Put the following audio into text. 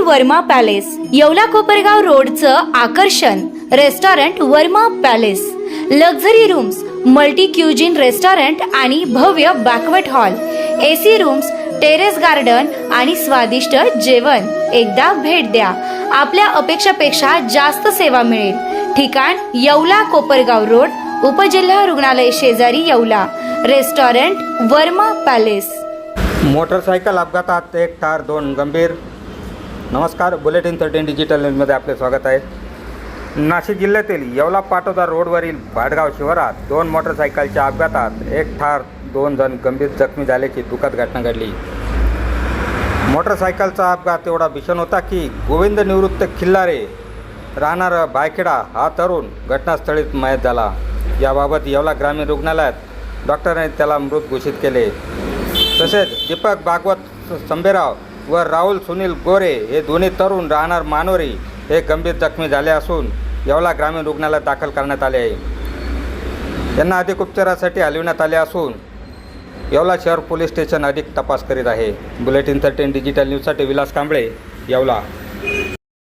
Verma palace, Yeola Kopargaon रोडचं आकर्षण restaurant Varma palace. Luxury rooms, multi cuisine restaurant आणि भव्य banquet hall, AC rooms, terrace garden आणि स्वादिष्ट जेवण. एकदा भेट द्या. आपल्या अपेक्षापेक्षा जास्त सेवा मिळेल. ठिकाण येवला कोपरगाव रोड, उपजिल्हा रुग्णालय शेजारी Yeola. Restaurant Varma palace. Motorcycle अपघातात एक ठार, 2 गंभीर. नमस्कार, बुलेटिन 13 डिजिटल न्यूजमध्ये आपले स्वागत आहे. नाशिक जिल्ह्यातील येवला पाटोदा रोडवरील भाटगाव शिवारात 2 मोटरसायकलच्या अपघातात एक ठार, 2 जण गंभीर जखमी झाल्याची दुःखद घटना घडली. मोटरसायकलचा अपघात एवढा भीषण होता की गोविंद निवृत्त खिल्लारे राहणार बायखेडा हा तरुण घटनास्थळीच मयत झाला. याबाबत येवला ग्रामीण रुग्णालयात डॉक्टरांनी त्याला मृत घोषित केले. तसेच दीपक भागवत संभेराव व राहुल सुनील गोरे हे दोन्ही तरुण राहणार मानोरी हे गंभीर जखमी झाले असून येवला ग्रामीण रुग्णालयात दाखल करण्यात आले आहे. त्यांना अधिक उपचारासाठी हलविण्यात आले असून येवला शहर पोलीस स्टेशन अधिक तपास करीत आहे. बुलेटिन 13 डिजिटल न्यूजसाठी विलास कांबळे, येवला.